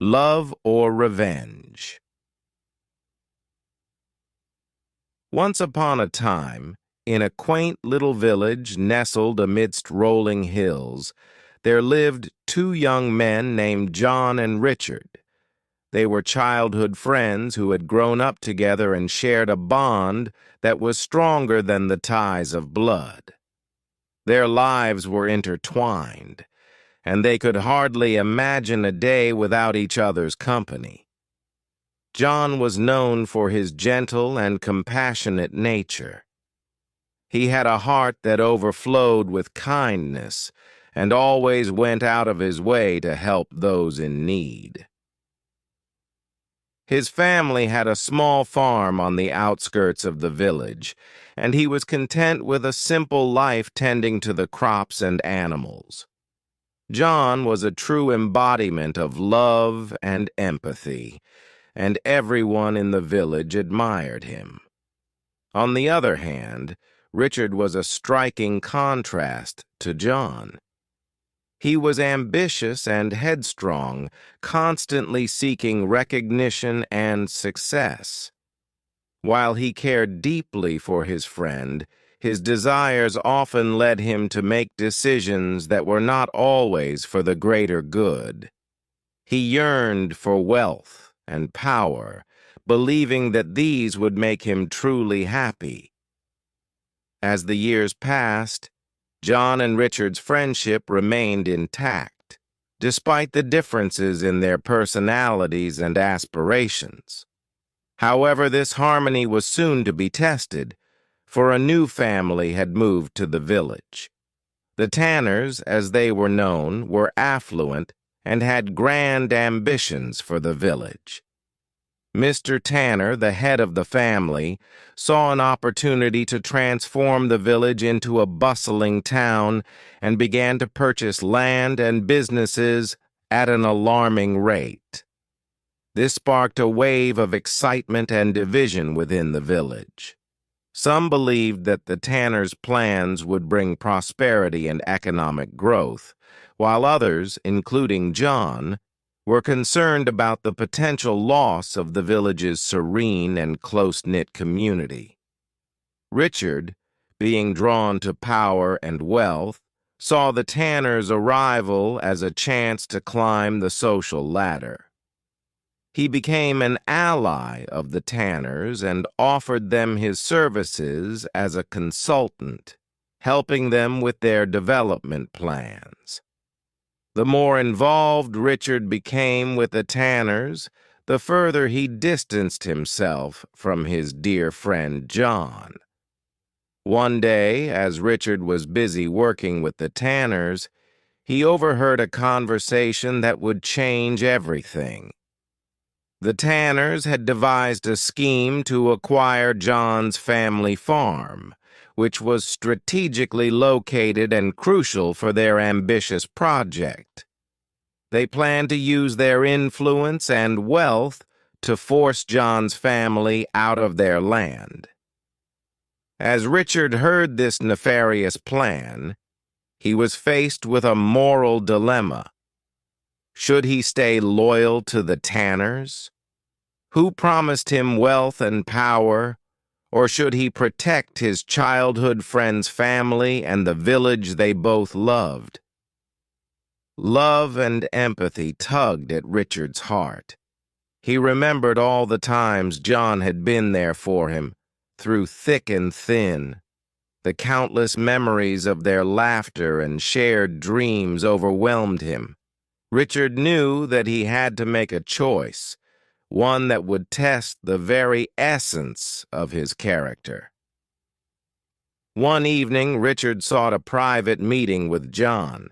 Love or Revenge. Once upon a time, in a quaint little village nestled amidst rolling hills, there lived two young men named John and Richard. They were childhood friends who had grown up together and shared a bond that was stronger than the ties of blood. Their lives were intertwined, and they could hardly imagine a day without each other's company. John was known for his gentle and compassionate nature. He had a heart that overflowed with kindness and always went out of his way to help those in need. His family had a small farm on the outskirts of the village, and he was content with a simple life tending to the crops and animals. John was a true embodiment of love and empathy, and everyone in the village admired him. On the other hand, Richard was a striking contrast to John. He was ambitious and headstrong, constantly seeking recognition and success. While he cared deeply for his friend, his desires often led him to make decisions that were not always for the greater good. He yearned for wealth and power, believing that these would make him truly happy. As the years passed, John and Richard's friendship remained intact, despite the differences in their personalities and aspirations. However, this harmony was soon to be tested, for a new family had moved to the village. The Tanners, as they were known, were affluent and had grand ambitions for the village. Mr. Tanner, the head of the family, saw an opportunity to transform the village into a bustling town and began to purchase land and businesses at an alarming rate. This sparked a wave of excitement and division within the village. Some believed that the Tanners' plans would bring prosperity and economic growth, while others, including John, were concerned about the potential loss of the village's serene and close-knit community. Richard, being drawn to power and wealth, saw the Tanners' arrival as a chance to climb the social ladder. He became an ally of the Tanners and offered them his services as a consultant, helping them with their development plans. The more involved Richard became with the Tanners, the further he distanced himself from his dear friend John. One day, as Richard was busy working with the Tanners, he overheard a conversation that would change everything. The Tanners had devised a scheme to acquire John's family farm, which was strategically located and crucial for their ambitious project. They planned to use their influence and wealth to force John's family out of their land. As Richard heard this nefarious plan, he was faced with a moral dilemma. Should he stay loyal to the Tanners, who promised him wealth and power, or should he protect his childhood friend's family and the village they both loved? Love and empathy tugged at Richard's heart. He remembered all the times John had been there for him, through thick and thin. The countless memories of their laughter and shared dreams overwhelmed him. Richard knew that he had to make a choice, one that would test the very essence of his character. One evening, Richard sought a private meeting with John.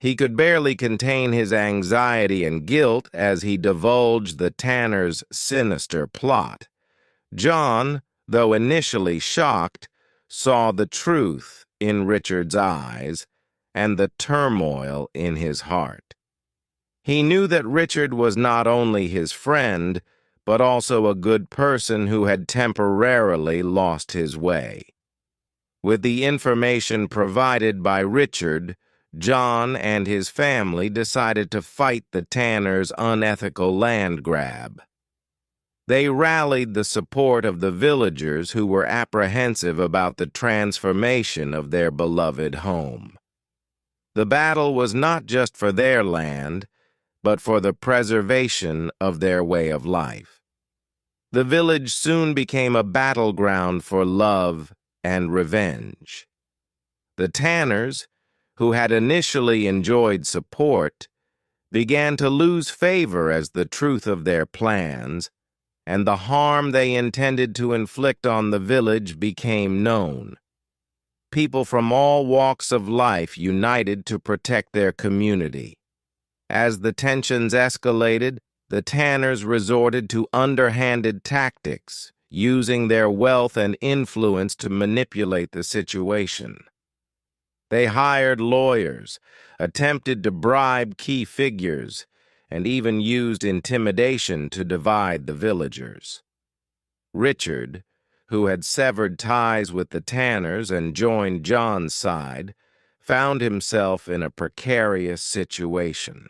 He could barely contain his anxiety and guilt as he divulged the Tanners' sinister plot. John, though initially shocked, saw the truth in Richard's eyes and the turmoil in his heart. He knew that Richard was not only his friend, but also a good person who had temporarily lost his way. With the information provided by Richard, John and his family decided to fight the tanners' unethical land grab. They rallied the support of the villagers who were apprehensive about the transformation of their beloved home. The battle was not just for their land, but for the preservation of their way of life. The village soon became a battleground for love and revenge. The tanners, who had initially enjoyed support, began to lose favor as the truth of their plans and the harm they intended to inflict on the village became known. People from all walks of life united to protect their community. As the tensions escalated, the tanners resorted to underhanded tactics, using their wealth and influence to manipulate the situation. They hired lawyers, attempted to bribe key figures, and even used intimidation to divide the villagers. Richard, who had severed ties with the tanners and joined John's side, found himself in a precarious situation.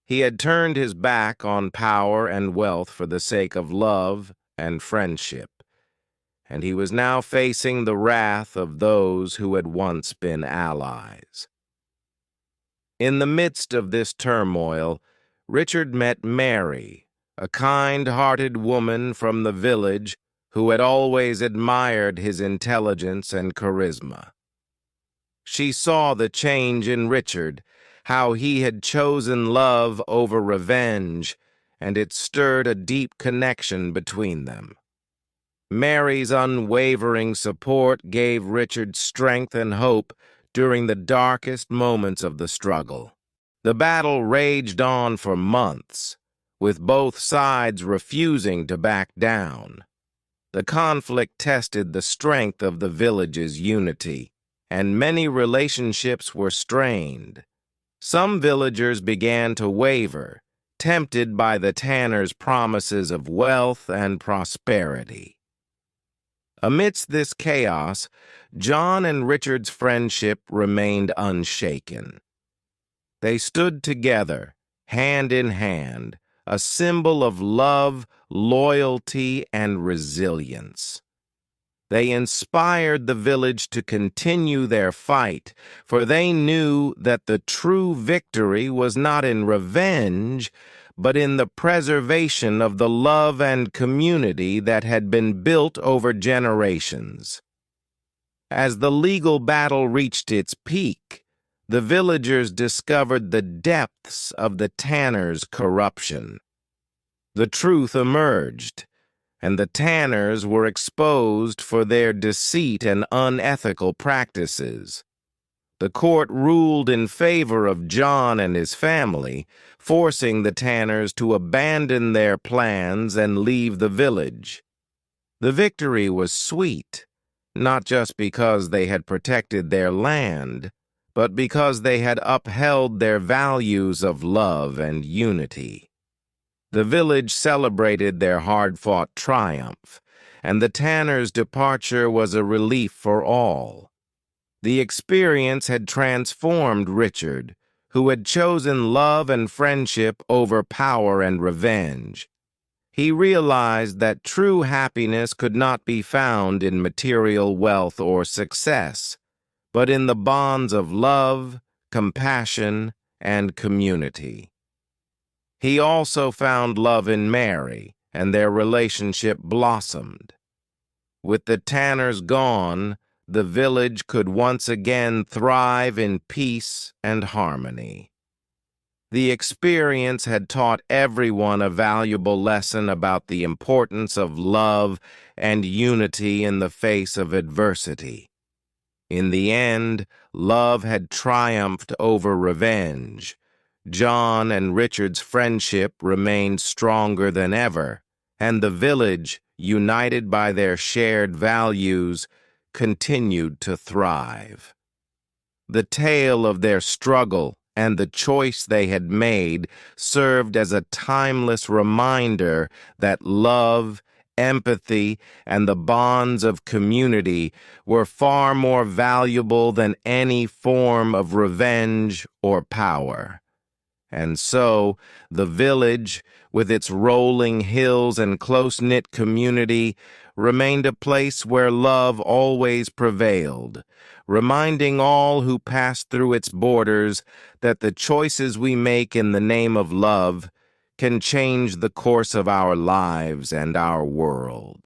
He had turned his back on power and wealth for the sake of love and friendship, and he was now facing the wrath of those who had once been allies. In the midst of this turmoil, Richard met Mary, a kind-hearted woman from the village who had always admired his intelligence and charisma. She saw the change in Richard, how he had chosen love over revenge, and it stirred a deep connection between them. Mary's unwavering support gave Richard strength and hope during the darkest moments of the struggle. The battle raged on for months, with both sides refusing to back down. The conflict tested the strength of the village's unity, and many relationships were strained. Some villagers began to waver, tempted by the tanners' promises of wealth and prosperity. Amidst this chaos, John and Richard's friendship remained unshaken. They stood together, hand in hand, a symbol of love, loyalty, and resilience. They inspired the village to continue their fight, for they knew that the true victory was not in revenge, but in the preservation of the love and community that had been built over generations. As the legal battle reached its peak, the villagers discovered the depths of the tanners' corruption. The truth emerged, and the tanners were exposed for their deceit and unethical practices. The court ruled in favor of John and his family, forcing the tanners to abandon their plans and leave the village. The victory was sweet, not just because they had protected their land, but because they had upheld their values of love and unity. The village celebrated their hard-fought triumph, and the tanners' departure was a relief for all. The experience had transformed Richard, who had chosen love and friendship over power and revenge. He realized that true happiness could not be found in material wealth or success, but in the bonds of love, compassion, and community. He also found love in Mary, and their relationship blossomed. With the tanners gone, the village could once again thrive in peace and harmony. The experience had taught everyone a valuable lesson about the importance of love and unity in the face of adversity. In the end, love had triumphed over revenge. John and Richard's friendship remained stronger than ever, and the village, united by their shared values, continued to thrive. The tale of their struggle and the choice they had made served as a timeless reminder that love empathy, and the bonds of community were far more valuable than any form of revenge or power. And so, the village, with its rolling hills and close-knit community, remained a place where love always prevailed, reminding all who passed through its borders that the choices we make in the name of love can change the course of our lives and our world.